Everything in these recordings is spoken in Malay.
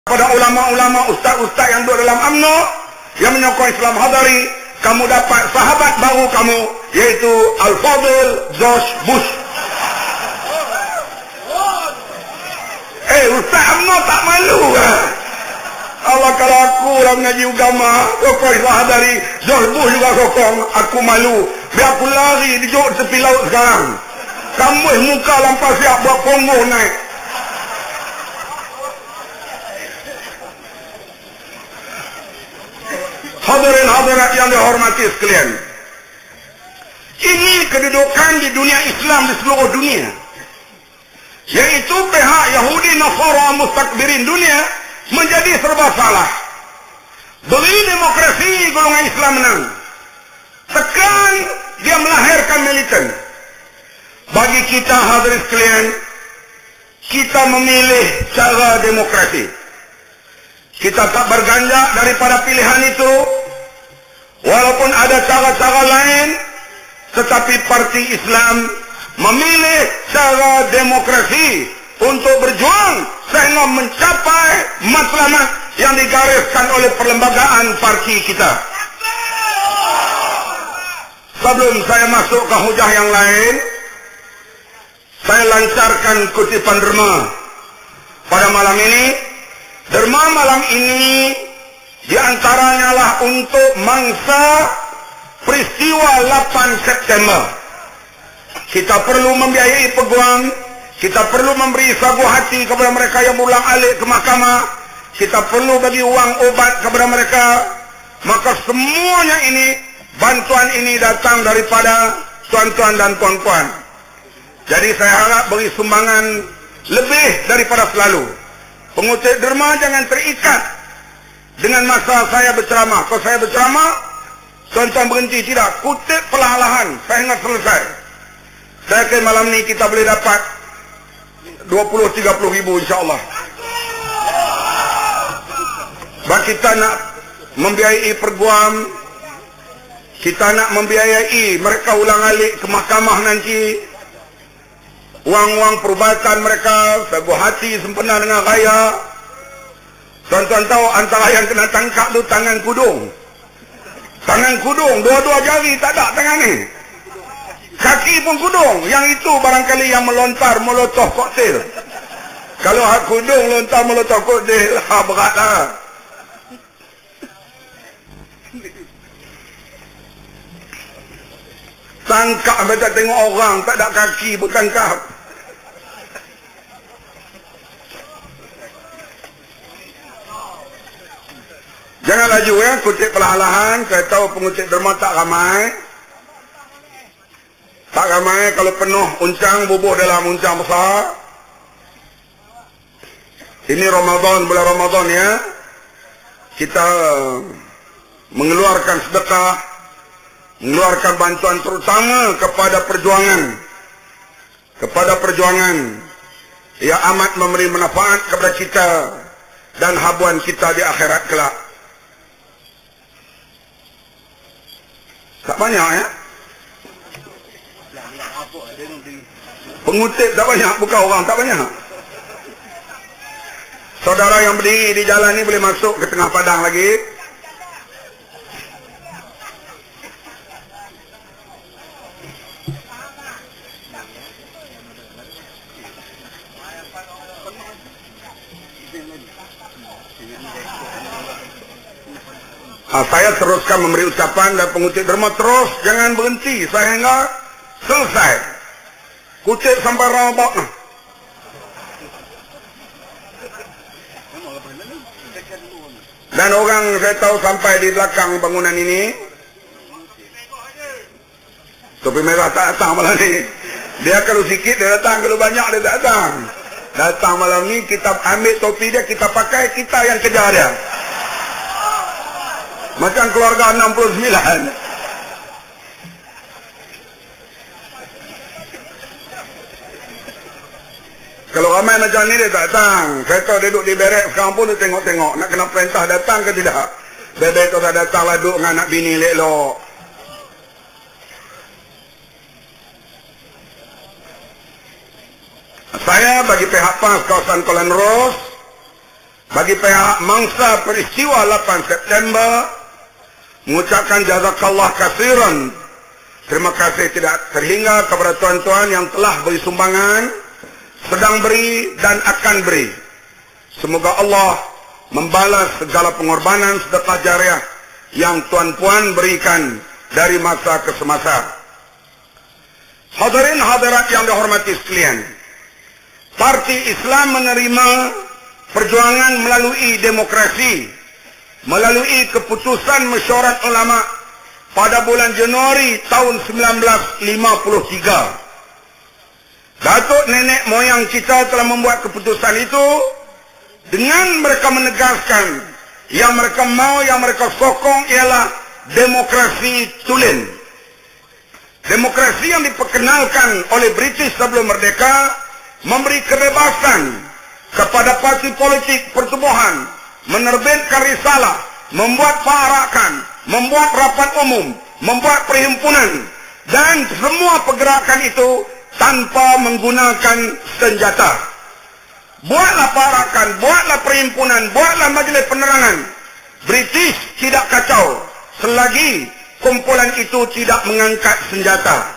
Pada ulama-ulama, ustaz-ustaz yang duduk dalam UMNO yang menyokong Islam Hadari, kamu dapat sahabat baru kamu, yaitu Al-Fadil George Bush. Ustaz UMNO tak malu kan? Allah, kalau aku orang mengaji agama sokong Islam Hadari, George Bush juga sokong, aku malu. Biar aku lari di tepi laut sekarang. Kamu muka lampau siap buat ponggoh naik. Hadirin hadirat yang dihormati sekalian, ini kedudukan di dunia Islam di seluruh dunia, yaitu pihak Yahudi, Nasara, mustakbirin dunia menjadi serba salah. Beri demokrasi, golongan Islam menang. Tekan, dia melahirkan militan. Bagi kita hadirin sekalian, kita memilih cara demokrasi. Kita tak berganjak daripada pilihan itu, walaupun ada cara-cara lain, tetapi parti Islam memilih cara demokrasi untuk berjuang sehingga mencapai matlamat yang digariskan oleh perlembagaan parti kita. Sebelum saya masuk ke hujah yang lain, saya lancarkan kutipan derma pada malam ini. Derma malam ini diantaranya lah untuk mangsa peristiwa 8 September. Kita perlu membiayai peguam, kita perlu memberi sagu hati kepada mereka yang berulang alik ke mahkamah, kita perlu bagi wang obat kepada mereka. Maka semuanya ini, bantuan ini datang daripada tuan-tuan dan puan-puan. Jadi saya harap beri sumbangan lebih daripada selalu. Pengutip derma jangan terikat dengan masa saya berceramah. Kalau saya berceramah, tuan-tuan berhenti. Tidak, kutip perlahan-lahan sehingga selesai. Saya kira malam ni kita boleh dapat 20-30 ribu insyaAllah. Sebab kita nak membiayai perguam, kita nak membiayai mereka ulang alik ke mahkamah nanti. Wang-wang perubatan mereka, sagu hati sempena dengan raya. Tuan-tuan tahu antara yang kena tangkap tu tangan kudung. Tangan kudung, dua-dua jari tak ada tangan ni. Kaki pun kudung. Yang itu barangkali yang melontar molotov koktel. Kalau hak kudung lontar molotov koktel, beratlah. Tangkap mereka tengok orang, tak ada kaki pun tangkap. Jangan laju ya, kutip perlahan-lahan. Saya tahu pengutip derma tak ramai. Tak ramai, kalau penuh uncang, bubuh dalam uncang besar. Ini Ramadan, bulan Ramadan ya. Kita mengeluarkan sedekah, mengeluarkan bantuan terutama kepada perjuangan. Kepada perjuangan. Ia amat memberi manfaat kepada kita dan habuan kita di akhirat kelak. Tak banyak ya. Pengutip tak banyak, bukan orang tak banyak. Saudara yang berdiri di jalan ni boleh masuk ke tengah padang lagi. Saya teruskan memberi ucapan dan pengutip derma terus, jangan berhenti sehingga selesai. Kutip sampai rabak. Dan orang saya tahu sampai di belakang bangunan ini. Topi merah tak datang malam ni. Dia kalau sikit dia datang, kalau banyak dia tak datang. Datang malam ni, kita ambil topi dia, kita pakai, kita yang kejar dia. Macam keluarga 69. Kalau ramai macam ni dia tak datang. Saya tahu dia duduk di berek sekarang pun dia tengok-tengok. Nak kena perintah datang ke tidak. Bebek tu tak datang lah, duduk dengan anak bini elok. Saya bagi pihak PAS kawasan Kuala Nerus bagi pihak mangsa peristiwa 8 September mengucapkan jazakallah kasiran. Terima kasih tidak terhingga kepada tuan-tuan yang telah beri sumbangan, sedang beri dan akan beri. Semoga Allah membalas segala pengorbanan sedekah jariah yang tuan-puan berikan dari masa ke semasa. Hadirin hadirat yang dihormati sekalian, Parti Islam menerima perjuangan melalui demokrasi, melalui keputusan mesyuarat ulama pada bulan Januari tahun 1953. Datuk nenek moyang kita telah membuat keputusan itu dengan mereka menegaskan yang mereka mau, yang mereka sokong ialah demokrasi tulen. Demokrasi yang diperkenalkan oleh British sebelum merdeka memberi kebebasan kepada parti politik pertubuhan, menerbitkan risalah, membuat perarakan, membuat rapat umum, membuat perhimpunan, dan semua pergerakan itu tanpa menggunakan senjata. Buatlah perarakan, buatlah perhimpunan, buatlah majlis penerangan. British tidak kacau selagi kumpulan itu tidak mengangkat senjata.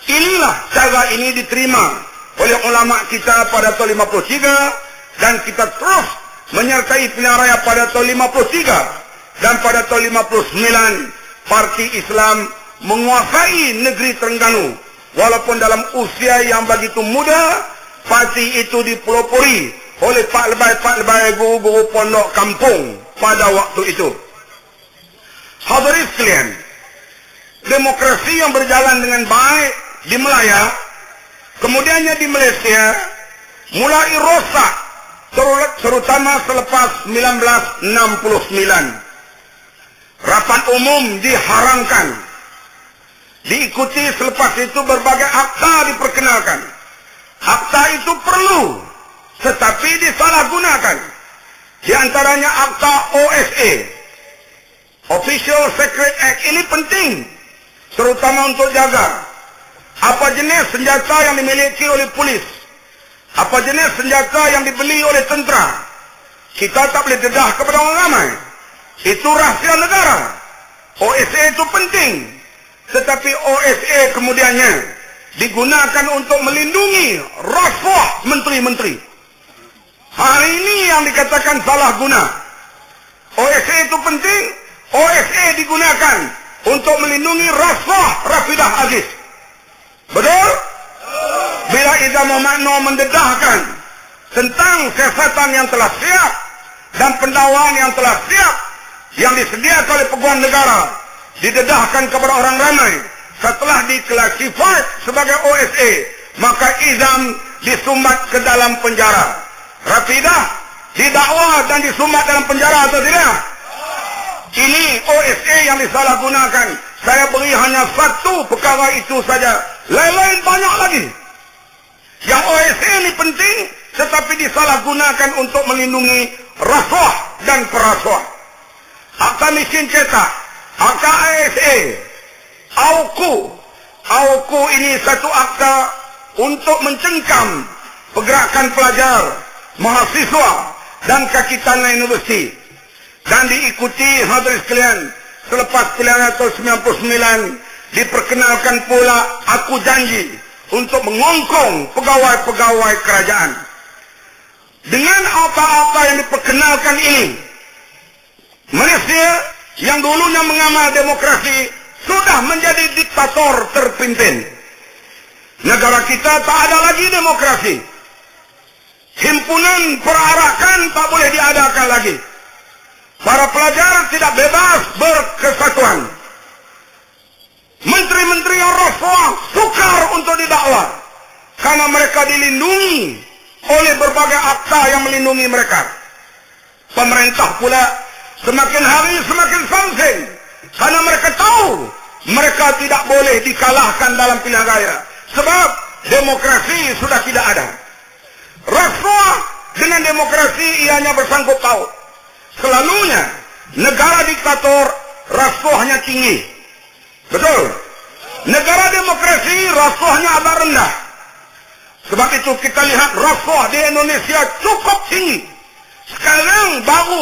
Inilah cara ini diterima oleh ulama kita pada tahun 53 dan kita terus menyertai pilihan raya pada tahun 53. Dan pada tahun 59, Parti Islam menguasai negeri Terengganu. Walaupun dalam usia yang begitu muda, parti itu dipelopori oleh pak lebai guru-guru pondok kampung pada waktu itu. Hadirin sekalian, demokrasi yang berjalan dengan baik di Melaya, kemudiannya di Malaysia, mulai rosak, terutama selepas 1969. Rapat umum diharamkan. Diikuti selepas itu berbagai akta diperkenalkan. Akta itu perlu, tetapi disalahgunakan. Di antaranya akta OSA, Official Secret Act. Ini penting, terutama untuk jaga apa jenis senjata yang dimiliki oleh polis, apa jenis senjata yang dibeli oleh tentera. Kita tak boleh dedah kepada orang ramai. Itu rahsia negara. OSA itu penting. Tetapi OSA kemudiannya digunakan untuk melindungi rasuah menteri-menteri. Hari ini yang dikatakan salah guna. OSA itu penting. OSA digunakan untuk melindungi rasuah Rafidah Aziz. Betul? Bila Ida Muhammad mendedahkan tentang siasatan yang telah siap dan pendakwaan yang telah siap yang disediakan oleh peguam negara didedahkan kepada orang ramai setelah diklasifikasi sebagai OSA, maka Izam disumbat ke dalam penjara. Rafidah didakwa dan disumbat dalam penjara atau tidak? Ini OSA yang disalahgunakan. Saya beri hanya satu perkara itu saja. Lain-lain banyak lagi. Yang OSA ini penting, tetapi disalahgunakan untuk melindungi rasuah dan perasuah. Akta mesin cetak, akta ASA, AUKU ini satu akta untuk mencengkam pergerakan pelajar, mahasiswa dan kaki tangan universiti. Dan diikuti hadirin sekalian, selepas pilihan tahun 99 diperkenalkan pula aku janji untuk mengongkong pegawai-pegawai kerajaan. Dengan akta-akta yang diperkenalkan ini, Malaysia yang dulunya mengamal demokrasi sudah menjadi diktator terpimpin. Negara kita tak ada lagi demokrasi. Himpunan perarakan tak boleh diadakan lagi. Para pelajar tidak bebas berkesatuan. Menteri-menteri yang rasuah sukar untuk didakwa karena mereka dilindungi oleh berbagai akta yang melindungi mereka. Pemerintah pula semakin hari semakin samsing karena mereka tahu mereka tidak boleh dikalahkan dalam pilihan raya sebab demokrasi sudah tidak ada. Rasuah dengan demokrasi ianya bersangkut paut. Selalunya negara diktator rasuahnya tinggi. Betul? Negara demokrasi rasuahnya agak rendah. Sebab itu kita lihat rasuah di Indonesia cukup tinggi. Sekarang baru